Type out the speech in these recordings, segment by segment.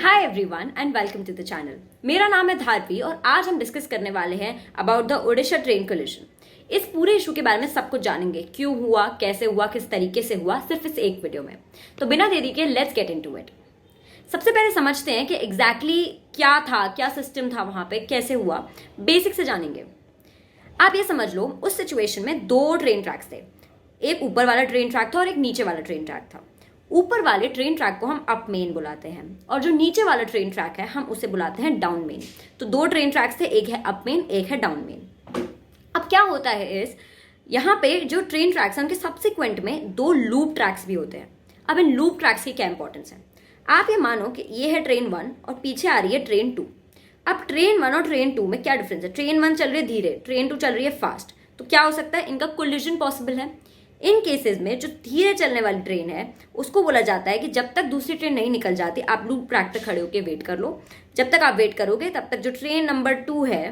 Hi everyone and welcome to the channel. मेरा नाम है धारवी और आज हम डिस्कस करने वाले हैं about the Odisha train collision. इस पूरे इशू के बारे में सब कुछ जानेंगे, क्यों हुआ, कैसे हुआ, किस तरीके से हुआ, सिर्फ इस एक वीडियो में। तो बिना देरी के लेट्स गेट इनटू इट। सबसे पहले समझते हैं कि एग्जैक्टली क्या था, क्या सिस्टम था वहां पे, कैसे हुआ, बेसिक से जानेंगे। आप ये समझ लो, उस सिचुएशन में दो ट्रेन ट्रैक्स थे, एक ऊपर वाला ट्रेन ट्रैक था और एक नीचे वाला ट्रेन ट्रैक था। ऊपर वाले ट्रेन ट्रैक को हम अप मेन बुलाते हैं और जो नीचे वाला ट्रेन ट्रैक है हम उसे बुलाते हैं डाउन मेन। तो दो ट्रेन ट्रैक्स थे, एक है अप मेन, एक है डाउन मेन। अब क्या होता है यहाँ पे जो ट्रेन ट्रैक्स हैं उनके सब्सिक्वेंट में दो लूप ट्रैक्स भी होते हैं। अब इन लूप ट्रैक्स की क्या इंपॉर्टेंस है, आप ये मानो कि ये है ट्रेन 1 और पीछे आ रही है ट्रेन 2। अब ट्रेन 1 और ट्रेन 2 में क्या डिफरेंस है? ट्रेन 1 चल रही है धीरे, ट्रेन 2 चल रही है फास्ट। तो क्या हो सकता है? इनका कोलिजन पॉसिबल है। इन केसेस में जो धीरे चलने वाली ट्रेन है उसको बोला जाता है कि जब तक दूसरी ट्रेन नहीं निकल जाती आप लूप ट्रैक पे खड़े होकर वेट कर लो। जब तक आप वेट करोगे तब तक जो ट्रेन नंबर 2 है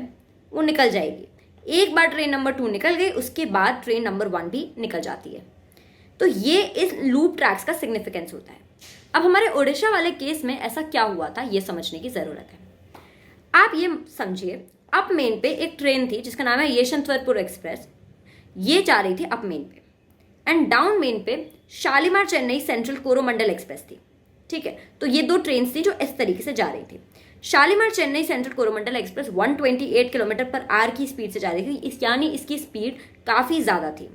वो निकल जाएगी। एक बार ट्रेन नंबर 2 निकल गई उसके बाद ट्रेन नंबर 1 भी निकल जाती है। तो ये इस लूप ट्रैक्स का सिग्निफिकेंस होता है। अब हमारे ओडिशा वाले केस में ऐसा क्या हुआ था ये समझने की जरूरत है। आप ये समझिए, अप मेन पे एक ट्रेन थी जिसका नाम है यशवंतपुर एक्सप्रेस। ये जा रही थी अप मेन पे। एंड डाउन मेन पे शालीमार चेन्नई सेंट्रल कोरोमंडल एक्सप्रेस थी। ठीक है, तो ये दो ट्रेन थी जो इस तरीके से जा रही थी। Shalimar Chennai central Coromandel express 128 kilometre per hour की स्पीड से जा रही थी, यानी इसकी स्पीड काफी ज्यादा थी।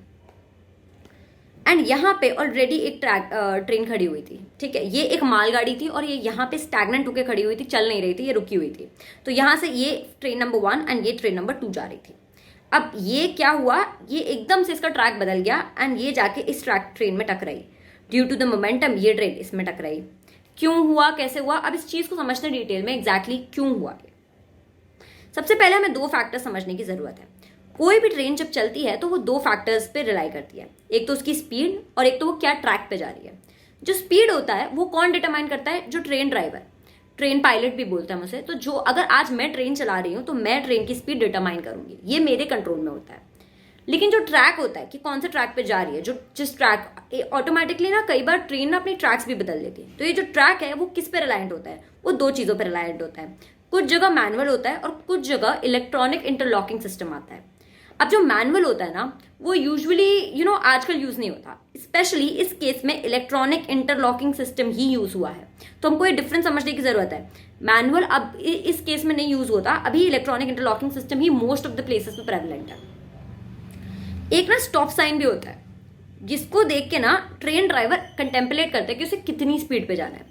एंड यहाँ पे ऑलरेडी एक ट्रेन खड़ी हुई थी। ठीक है, ये एक मालगाड़ी थी और ये यहाँ पे स्टैग्नेंट होकर खड़ी हुई थी, चल नहीं रही थी, ये रुकी हुई थी। तो यहाँ से ये ट्रेन नंबर 1 एंड ये ट्रेन नंबर 2 जा रही थी। अब ये क्या हुआ, ये एकदम से इसका ट्रैक बदल गया एंड ये जाके इस ट्रेन में टकराई। ड्यू टू द मोमेंटम ये ट्रेन इसमें टकराई। क्यों हुआ, कैसे हुआ, अब इस चीज को समझने डिटेल में एग्जैक्टली क्यों हुआ। सबसे पहले हमें दो फैक्टर समझने की जरूरत है। कोई भी ट्रेन जब चलती है तो वो दो फैक्टर्स पे रिलाई करती है, एक तो उसकी स्पीड और एक तो वो क्या ट्रैक पे जा रही है। जो स्पीड होता है वो कौन डिटरमाइन करता है? जो ट्रेन ड्राइवर, ट्रेन पायलट भी बोलते हैं उसे। तो जो अगर आज मैं ट्रेन चला रही हूँ तो मैं ट्रेन की स्पीड डिटरमाइन करूंगी, ये मेरे कंट्रोल में होता है। लेकिन जो ट्रैक होता है कि कौन से ट्रैक पे जा रही है, जो जिस ट्रैक ऑटोमेटिकली ना कई बार ट्रेन ना अपनी ट्रैक्स भी बदल देती है। तो ये जो ट्रैक है वो किस पे रिलायंट होता है? वो दो चीजों पर रिलायंट होता है। कुछ जगह मैनुअल होता है और कुछ जगह इलेक्ट्रॉनिक इंटरलॉकिंग सिस्टम आता है। अब जो मैनुअल होता है ना वो यूजुअली आजकल यूज नहीं होता। स्पेशली इस केस में इलेक्ट्रॉनिक इंटरलॉकिंग सिस्टम ही यूज हुआ है। तो हमको ये डिफरेंस समझने की जरूरत है। मैनुअल अब इस केस में नहीं यूज होता, अभी electronic interlocking system he most of the places में प्रेवलेंट है। एक ना स्टॉप साइन भी होता है जिसको देख के ना ट्रेन ड्राइवर कंटेम्पलेट करते हैं कि उसे कितनी स्पीड पे जाना है।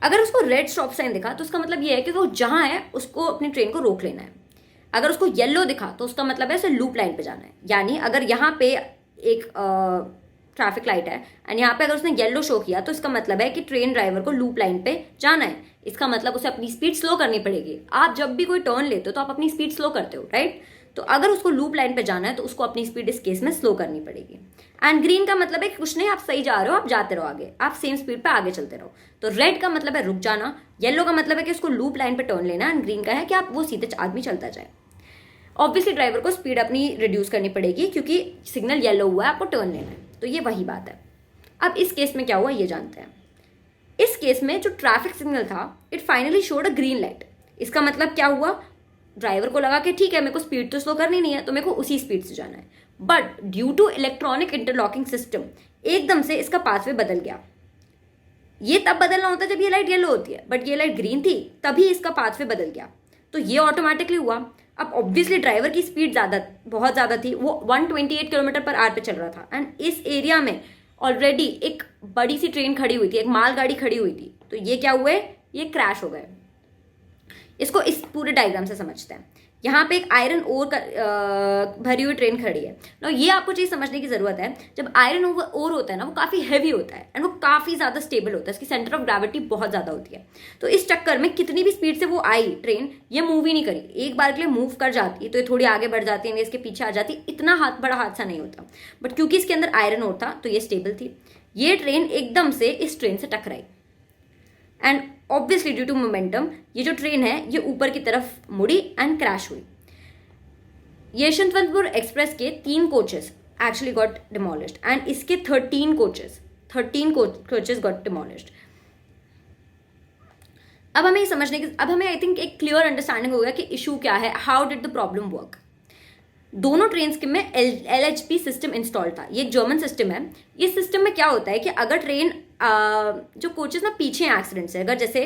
अगर उसको रेड स्टॉप साइन दिखा तो उसका मतलब ये है कि वो जहां है उसको अपनी ट्रेन को रोक लेना है। अगर उसको येलो दिखा तो उसका मतलब है उसे लूप लाइन पे जाना है। यानी अगर यहाँ पे एक ट्रैफिक लाइट है एंड यहाँ पे अगर उसने येलो शो किया तो इसका मतलब है कि ट्रेन ड्राइवर को लूप लाइन पे जाना है। इसका मतलब उसे अपनी स्पीड स्लो करनी पड़ेगी। आप जब भी कोई टर्न लेते हो तो आप अपनी स्पीड स्लो करते हो, राइट? तो अगर उसको लूप लाइन पे जाना है तो उसको अपनी स्पीड इस केस में स्लो करनी पड़ेगी। एंड ग्रीन का मतलब है कि कुछ नहीं, आप सही जा रहे हो, आप जाते रहो आगे, आप सेम स्पीड पे आगे चलते रहो। तो रेड का मतलब है रुक जाना, येलो का मतलब है कि उसको लूप लाइन पे टर्न लेना, एंड ग्रीन का है कि आप वो सीधे आदमी चलता जाए। ऑब्वियसली ड्राइवर को स्पीड अपनी रिड्यूस करनी पड़ेगी क्योंकि सिग्नल येलो हुआ है, आपको टर्न लेना है। तो ये वही बात है। अब इस केस में क्या हुआ ये जानते हैं। इस केस में जो ट्रैफिक सिग्नल था it finally showed a green light. इसका मतलब क्या हुआ, ड्राइवर को लगा कि ठीक है मेरे को स्पीड तो स्लो करनी नहीं है तो मेरे को उसी स्पीड से जाना है। But due to electronic interlocking system एकदम से इसका पाथवे बदल गया। ये तब बदलना होता है जब ये लाइट येलो होती है, बट ये लाइट ग्रीन थी तभी इसका पाथवे बदल गया। तो ये ऑटोमेटिकली हुआ। अब ऑब्वियसली ड्राइवर की स्पीड बहुत ज्यादा थी, वो 128 किलोमीटर पर आवर पे चल रहा था एंड इस एरिया में ऑलरेडी एक बड़ी सी ट्रेन खड़ी हुई थी, एक मालगाड़ी खड़ी हुई थी। तो ये क्या हुए, ये क्रैश हो गए। इसको इस पूरे डायग्राम से समझते हैं। यहाँ पे एक आयरन ओर भरी हुई ट्रेन खड़ी है ना। ये आपको चीज समझने की जरूरत है, जब आयरन ओर होता है ना वो काफी हैवी होता है एंड वो काफी ज्यादा स्टेबल होता है, इसकी सेंटर ऑफ ग्रेविटी बहुत ज्यादा होती है। तो इस चक्कर में कितनी भी स्पीड से वो आई ट्रेन, ये मूव ही नहीं करी। एक बार के लिए मूव कर जाती है तो ये थोड़ी आगे बढ़ जाती है, इसके पीछे आ जाती, इतना बड़ा हादसा नहीं होता। बट क्योंकि इसके अंदर आयरन ओर था तो ये स्टेबल थी। ये ट्रेन एकदम से इस ट्रेन से टकराई and obviously due to momentum ये जो ट्रेन है ये ऊपर की तरफ मुड़ी एंड क्रैश हुई। यशवंतपुर एक्सप्रेस के 3 coaches actually got demolished and इसके 13 कोचेस गॉट डिमोलिश्ड। अब हमें आई थिंक एक क्लियर अंडरस्टैंडिंग हो गया कि इशू क्या है, how did the problem work. दोनों ट्रेन में LHP सिस्टम इंस्टॉल था। ये एक जर्मन सिस्टम है। इस सिस्टम में क्या होता है कि अगर ट्रेन जो कोचेस ना पीछे हैं एक्सीडेंट से, अगर जैसे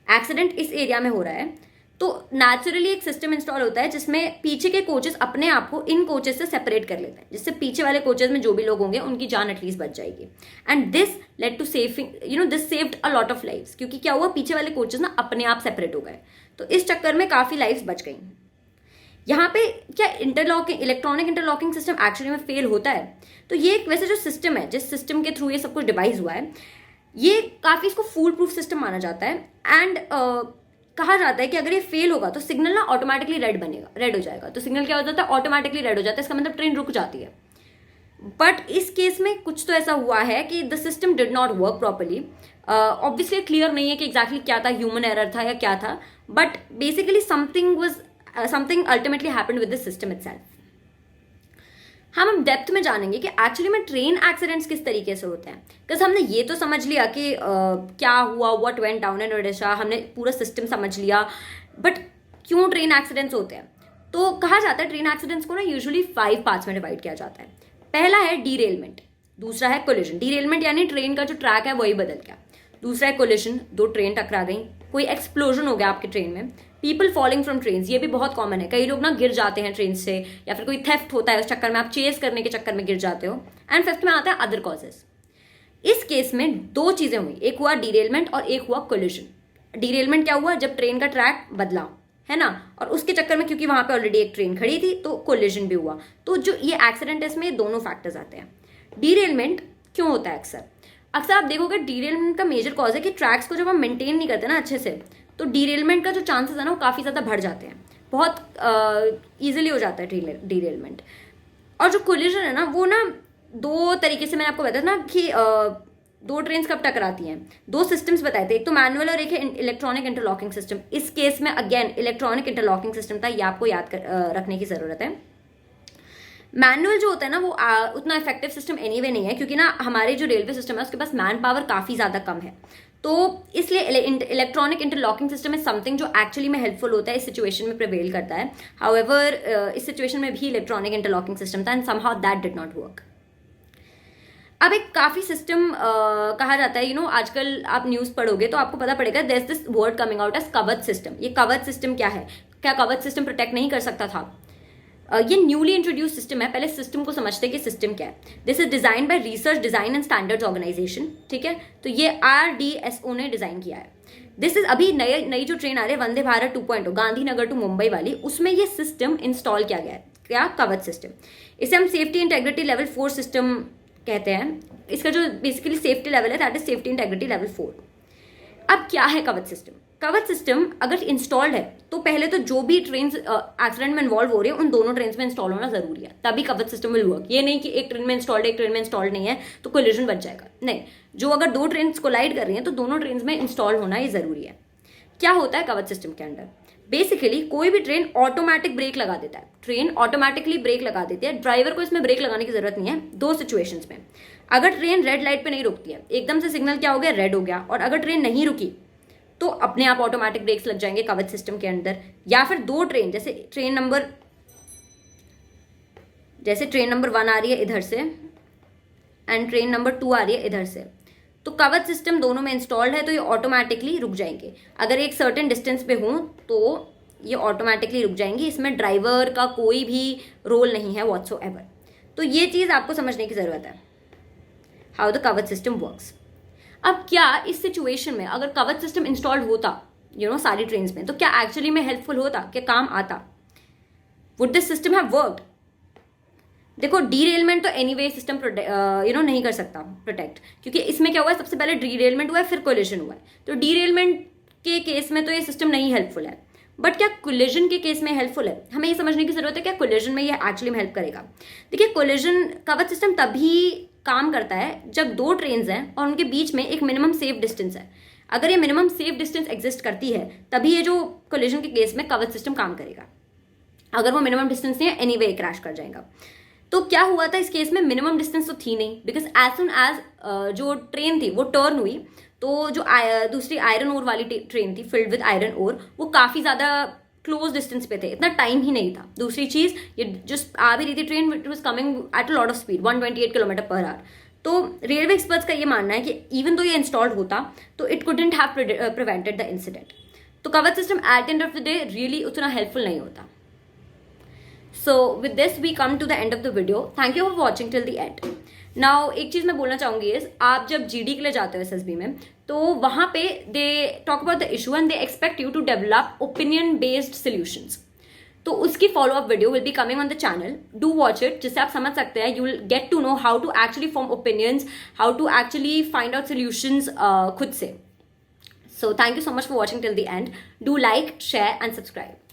एक्सीडेंट इस एरिया में हो रहा है तो नेचुरली एक सिस्टम इंस्टॉल होता है जिसमें पीछे के कोचेस अपने आप को इन कोचेस से सेपरेट कर लेते हैं, जिससे पीछे वाले कोचेस में जो भी लोग होंगे उनकी जान एटलीस्ट बच जाएगी। And this led to saving this saved a lot of lives, क्योंकि क्या हुआ, पीछे वाले कोचेस ना अपने आप सेपरेट हो गए, तो इस चक्कर में काफी लाइव्स बच गई। यहाँ पे क्या इलेक्ट्रॉनिक इंटरलॉकिंग सिस्टम एक्चुअली में फेल होता है? तो ये वैसे जो सिस्टम है, जिस सिस्टम के थ्रू ये सब कुछ डिवाइस हुआ है, ये काफी इसको फूल प्रूफ सिस्टम माना जाता है। एंड कहा जाता है कि अगर ये फेल होगा तो सिग्नल ना ऑटोमेटिकली रेड हो जाएगा। तो सिग्नल क्या हो जाता है, ऑटोमेटिकली रेड हो जाता है, इसका मतलब ट्रेन रुक जाती है। बट इस केस में कुछ तो ऐसा हुआ है कि the system did not work properly. Obviously clear नहीं है कि एग्जैक्टली क्या था, ह्यूमन एरर था या क्या था, but basically something ultimately happened with the system itself. हम डेप्थ में जानेंगे कि एक्चुअली में ट्रेन एक्सीडेंट्स किस तरीके से होते हैं। बिकॉज हमने ये तो समझ लिया कि क्या हुआ, what went down in Odisha, हमने पूरा सिस्टम समझ लिया, बट क्यों ट्रेन एक्सीडेंट्स होते हैं? तो कहा जाता है ट्रेन एक्सीडेंट्स को ना यूजुअली 5 पार्ट्स में डिवाइड किया जाता है। पहला है डीरेलमेंट, दूसरा है कोलिजन। डीरेलमेंट यानी ट्रेन का जो ट्रैक है वही बदल गया। दूसरा है कोलिजन, दो ट्रेन टकरा गई, कोई एक्सप्लोजन हो गया आपके ट्रेन में। पीपल फॉलिंग फ्रॉम ट्रेन, ये भी बहुत कॉमन है, कई लोग ना गिर जाते हैं ट्रेन से, या फिर कोई थेफ्ट होता है उस चक्कर में, आप चेस करने के चक्कर में गिर जाते हो। एंड फिफ्थ में आता है अदर कॉजेस। इस केस में दो चीजें हुई, एक हुआ डीरेलमेंट और एक हुआ कोलिजन। डीरेलमेंट क्या हुआ, जब ट्रेन का ट्रैक बदला, है ना, और उसके चक्कर में क्योंकि वहां पे ऑलरेडी एक ट्रेन खड़ी थी तो कोलिजन भी हुआ। तो जो ये एक्सीडेंट है इसमें दोनों फैक्टर्स आते हैं। डीरेलमेंट क्यों होता है अक्सर आप देखोगे डीरेलमेंट का मेजर कॉज है कि ट्रैक्स को जब हम मेंटेन नहीं करते ना अच्छे से, तो डीरेलमेंट का जो चांसेस है ना वो काफ़ी ज़्यादा बढ़ जाते हैं, बहुत ईजिली हो जाता है डीरेलमेंट। और जो कोलिजन है ना वो ना दो तरीके से, मैंने आपको बताया था ना कि दो ट्रेन कब टकराती हैं, दो सिस्टम्स बताए थे, एक तो मैनुअल और एक है इलेक्ट्रॉनिक इंटरलॉकिंग सिस्टम। इस केस में अगेन इलेक्ट्रॉनिक इंटरलॉकिंग सिस्टम था, ये आपको रखने की जरूरत है। मैनुअल जो होता है ना वो उतना इफेक्टिव सिस्टम एनीवे नहीं है, क्योंकि ना हमारे जो रेलवे सिस्टम है उसके पास मैन पावर काफ़ी ज़्यादा कम है। तो इसलिए electronic interlocking system is something जो एक्चुअली में हेल्पफुल होता है, इस सिचुएशन में प्रिवेल करता है। हाउएवर इस सिचुएशन में भी इलेक्ट्रॉनिक इंटरलॉकिंग सिस्टम था and somehow that did not work. अब एक काफ़ी सिस्टम कहा जाता है, आजकल आप न्यूज़ पढ़ोगे तो आपको पता पड़ेगा there is this word coming out as Kavach system. ये कवच सिस्टम क्या है? क्या कवच सिस्टम प्रोटेक्ट नहीं कर सकता था? ये न्यूली इंट्रोड्यूस सिस्टम है। पहले सिस्टम को समझते हैं कि सिस्टम क्या है। This is design by research design and standards organization, ठीक है, तो ये RDSO ने डिजाइन किया है। दिस इज अभी नई जो ट्रेन आ रही है वंदे भारत 2.0 गांधीनगर टू मुंबई वाली, उसमें ये सिस्टम इंस्टॉल किया गया है। क्या? कवच सिस्टम। इसे हम सेफ्टी इंटेग्रिटी लेवल 4 सिस्टम कहते हैं। इसका जो बेसिकली सेफ्टी लेवल है that is safety integrity level 4। अब क्या है कवच सिस्टम? कवच सिस्टम अगर इंस्टॉल्ड है तो पहले तो जो भी ट्रेन एक्सीडेंट में इन्वॉल्व हो रही है उन दोनों ट्रेन में इंस्टॉल होना जरूरी है, तभी कवच सिस्टम विल वर्क। ये नहीं कि एक ट्रेन में इंस्टॉल्ड है एक ट्रेन में इंस्टॉल्ड नहीं है तो कोलिजन बच जाएगा, नहीं। जो अगर दो ट्रेन कोलाइड कर रही हैं तो दोनों ट्रेन में इंस्टॉल होना ही जरूरी है। क्या होता है कवच सिस्टम के अंदर? बेसिकली कोई भी ट्रेन ऑटोमेटिक ब्रेक लगा देता है, ट्रेन ऑटोमेटिकली ब्रेक लगा देती है। ड्राइवर को इसमें ब्रेक लगाने की जरूरत नहीं है। दो सिचुएशंस में, अगर ट्रेन रेड लाइट पे नहीं रुकती है, एकदम से सिग्नल क्या हो गया, रेड हो गया, और अगर ट्रेन नहीं रुकी तो अपने आप ऑटोमेटिक ब्रेक्स लग जाएंगे कवच सिस्टम के अंदर। या फिर दो ट्रेन, जैसे ट्रेन नंबर 1 आ रही है इधर से एंड ट्रेन नंबर 2 आ रही है इधर से, तो कवच सिस्टम दोनों में इंस्टॉल्ड है तो ये ऑटोमेटिकली रुक जाएंगे। अगर एक सर्टेन डिस्टेंस पे हो तो ये ऑटोमेटिकली रुक जाएंगी, इसमें ड्राइवर का कोई भी रोल नहीं है व्हाट्सोएवर। तो ये चीज़ आपको समझने की ज़रूरत है, हाउ द कवच सिस्टम वर्क्स। अब क्या इस सिचुएशन में अगर कवच सिस्टम इंस्टॉल्ड होता सारी ट्रेन में, तो क्या एक्चुअली में हेल्पफुल होता, क्या काम आता? Would this system have worked? देखो डीरेलमेंट तो एनीवे सिस्टम नहीं कर सकता प्रोटेक्ट, क्योंकि इसमें क्या हुआ है, सबसे पहले डीरेलमेंट हुआ है फिर कोलिजन हुआ है। तो डीरेलमेंट के केस में तो ये सिस्टम नहीं हेल्पफुल है, बट क्या कोलिजन के केस में हेल्पफुल है? हमें ये समझने की जरूरत है क्या कोलिजन में ये एक्चुअली में हेल्प करेगा। देखिए कोलिजन कवच सिस्टम तभी काम करता है जब दो ट्रेन्स हैं और उनके बीच में एक मिनिमम सेफ डिस्टेंस है। अगर ये मिनिमम सेफ डिस्टेंस एग्जिस्ट करती है तभी ये जो कोलिजन के केस में कवच सिस्टम काम करेगा। अगर वो मिनिमम डिस्टेंस नहीं है एनीवे क्रैश कर जाएगा। तो क्या हुआ था इस केस में, मिनिमम डिस्टेंस तो थी नहीं, बिकॉज एज सुन एज जो ट्रेन थी वो टर्न हुई तो जो दूसरी आयरन ओर वाली ट्रेन थी फिल्ड विद आयरन ओर, वो काफ़ी ज़्यादा क्लोज डिस्टेंस पे थे, इतना टाइम ही नहीं था। दूसरी चीज़, ये जो आ भी रही थी train, it was coming at a lot of speed, 128 kilometre per hour. तो रेलवे एक्सपर्ट्स का ये मानना है कि इवन तो ये इंस्टॉल्ड होता तो it couldn't have prevented the incident. तो Kavach system at the end of the day really उतना हेल्पफुल नहीं होता। So with this we come to the end of the video. Thank you for watching till the end. Now एक चीज़ मैं बोलना चाहूंगी is, आप जब जीडी के लिए जाते हो एसएसबी में, तो वहां पे they talk about the issue and they expect you to develop opinion based solutions. तो उसकी follow up video will be coming on the channel, do watch it, जिससे आप समझ सकते हैं, you will get to know how to actually form opinions, how to actually find out solutions खुद से। So thank you so much for watching till the end. Do like, share and subscribe.